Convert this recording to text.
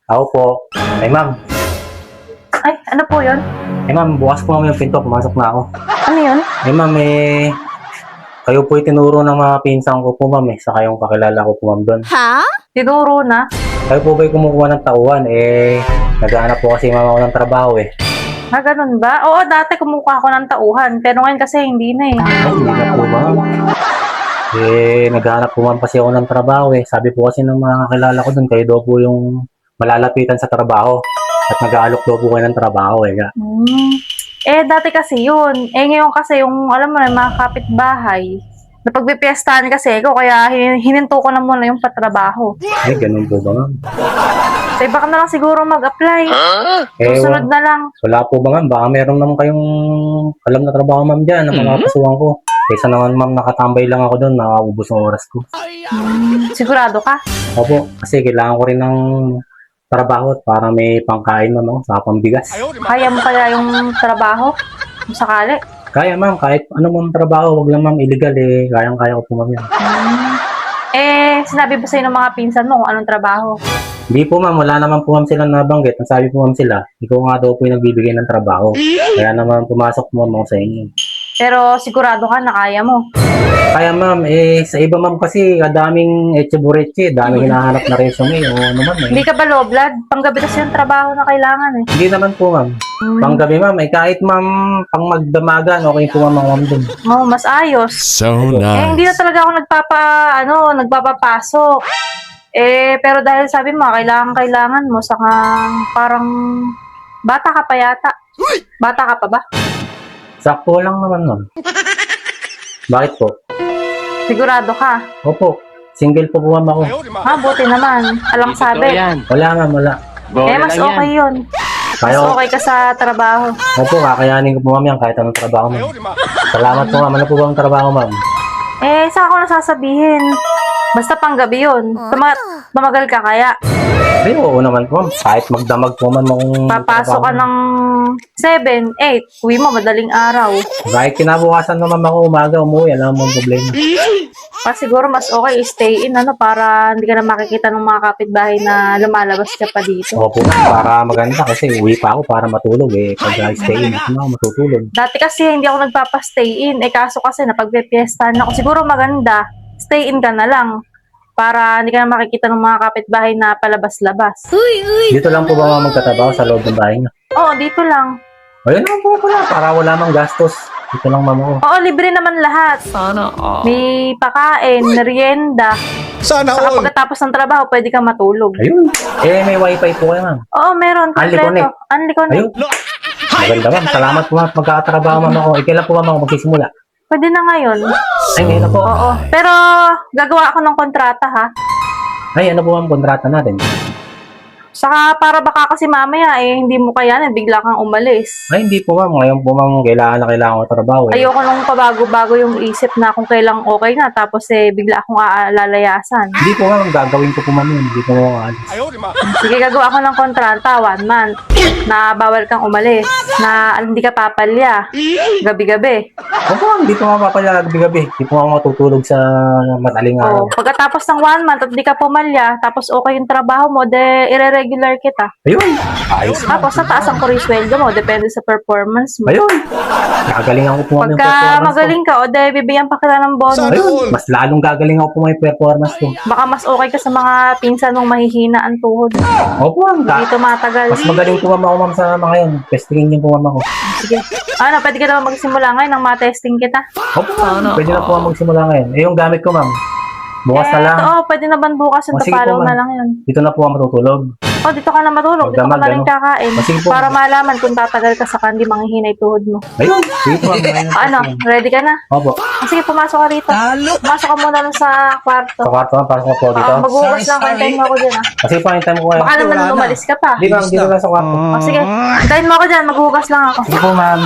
Ako po. Ay, ma'am. Ay, ano po yun? Ay, ma'am, bukas po ma'am yung pinto. Pumasok na ako. Ano yun? Ay, ma'am, kayo po itinuro ng mga pinsan ko po, ma'am, Saka yung kakilala ko po, ma'am, doon. Tinuro na? Kayo po ba'y kumukuha ng tauhan? Naghahanap po kasi mama ko ng trabaho, Ganun ba? Oo, dati kumukuha ako ng tauhan. Pero ngayon kasi hindi na eh. Ay, hindi na po ba? Naghahanap po ma'am kasi ako ng trabaho, Sabi po kasi ng mga kakilala ko doon, kayo daw po yung malalapitan sa trabaho. At nag-aalok daw po kayo ng trabaho, Dati kasi yun. Ngayon kasi yung, alam mo na, mga kapitbahay, napagpipiestahan kasi ako, kaya hininto ko na muna yung patrabaho. Ay, ganun po ba, ma'am? So, iba ka na lang siguro mag-apply. Susunod na lang. Wala po ba, ma'am? Baka meron naman kayong alam na trabaho, ma'am, dyan, na mga kasuhan ko. Kaysa naman, ma'am, nakatambay lang ako doon, nakaubos ang oras ko. Sigurado ka? Opo, kasi kailangan ko rin ng trabaho para may pangkain, ma'am, sa pambigas. Kaya mo kaya yung trabaho? Kung sakali? Kaya, ma'am, kahit ano mong trabaho, wag lang, ma'am, illegal, kayang-kaya ko po, ma'am, yan. Sinabi ba sa'yo ng mga pinsan mo kung anong trabaho? Hindi po, ma'am, wala naman po, ma'am, silang nabanggit. Ang sabi po, ma'am, sila, ikaw nga daw po yung nagbibigay ng trabaho. Kaya naman pumasok po, ma'am, ako sa inyo. Pero sigurado ka na kaya mo. Kaya, ma'am, sa iba, ma'am, kasi daming etche-bureche, daming hinahanap na resume, o ano, ma'am, Hindi ka ba low blood? Panggabi kasi yung trabaho na kailangan eh. Hindi naman po, ma'am. Panggabi, ma'am, kahit, ma'am, pang magdamagan, okay po, ma'am, dun. Mas ayos. So nice. Hindi na talaga ako nagpapapasok. Pero dahil sabi mo, kailangan mo, saka parang bata ka pa yata. Bata ka pa ba? Sakto lang naman, ma'am. Bakit po? Sigurado ka? Opo, single po, ma'am, ako. Buti naman. Alang sabi. Wala, ma'am, wala. Mas okay yun. Mas okay ka sa trabaho. Opo, kakayanin ko po, ma'am, yan kahit anong trabaho, ma'am. Salamat po, ma'am. Ano po bang trabaho, ma'am? Saan ako nasasabihin? Basta panggabi yun. Tumagal ka kaya? Ay, oo naman po, ma'am. Kahit magdamag po, ma'am, kung Papasok ka ng 7, 8. Uwi mo, madaling araw. kahit kinabukasan naman ako umaga, umuwi, alam mo ang problema. Siguro mas okay stay in para hindi ka na makikita ng mga kapitbahay na lumalabas ka pa dito. Opo, para maganda kasi uwi pa ako para matulog, Pag stay in, ako matutulog. Dati kasi hindi ako nagpapa-stay in. Kaso kasi napagpipiestahan ako. Siguro maganda, stay in ka na lang. Para hindi ka na makikita ng mga kapitbahay na palabas-labas. Dito lang po ba mga magtatrabaho sa loob ng bahay niyo? Oo, dito lang. Ayun naman po pala, para wala mang gastos. Dito lang, ma'am, ako. Oo, libre naman lahat. May pakain, merienda. Sana Saka all. pagkatapos ng trabaho, pwede ka matulog. Ayun. May wifi po kayo, ma'am. Oo, meron. Unli Kompleto. connect. Unli connect. Ayun. Maganda, ma'am. Salamat po, ma'am. Magkakatrabaho, ma'am, ako. Kailan po, ma'am, ako magsisimula? Pwede na ngayon. Ay, ngayon na po. Oo. Pero, gagawa ako ng kontrata, ha? Ay, ano po, ma'am, kontrata natin? Saka, para baka kasi mamaya, hindi mo kayanan, bigla kang umalis. Ay, hindi po, ma'am. Ngayon po, ma'am, kailangan ko trabaho, Ayoko nung pabago-bago yung isip na kung kailang okay na, tapos bigla akong lalayasan. Hindi po, ma'am. Gagawin ko po, ma'am, yun. Hindi po mo aalis. Sige, gagawa ako ng kontrata, 1 month, na bawal kang umalis, na hindi ka papalya, gabi-gabi. Opo, ma'am. Hindi po mapapala gabi-gabi. Hindi po ako matutulog sa madaling araw. Pagkatapos ng 1 month at hindi ka pumalya, tapos okay yung trabaho mo, ire-regular kita. Ayun. Ayos, ma'am. Tapos tataas ang sweldo mo, depende sa performance mo. Ayun. Gagalingan ko po, ma'am, yung Pagka performance ko. magaling ka, bibigyan pa kita ng bonus. Ayun. Mas lalong gagaling ako po may performance ko. Baka mas okay ka sa mga pinsan mong mahihina ang tuhod. Opo, ma'am. Hindi tumatagal. Mas magaling po, ma'am, ako, ma'am, sa mga yun. Testingin niyo po, ma'am, ako. Sige. Pwede ka naman magsimula ngayon nang matesting kita. Opo, ma'am. Pwede na po ako magsimula ngayon. Yung gamit ko, ma'am. Bukas na lang. Pwede naman bukas yung Sige po, tapalaw ma'am. na lang yun. Dito na po ako matutulog. Dito ka na matulog. Dito ka Magdamag, na rin ano? kakain. Sige po. Para malaman kung tatagal ka sa kandi manghihinay tuhod mo. Ayun. Sige po, ma'am. Ready ka na? Opo. Sige, pumasok ka rito. Pumasok ka muna dun sa kwarto. Sa kwarto, ma'am. Pasok ko po dito. Maghugas lang, hintayin mo ako dyan. Kasi po, hintayin mo ko kayo. Baka naman umalis ka pa. Hindi, ma'am. Dito lang sa kwarto. Sige, hintayin mo ako dyan. Maghugas lang ako. Sige po, ma'am.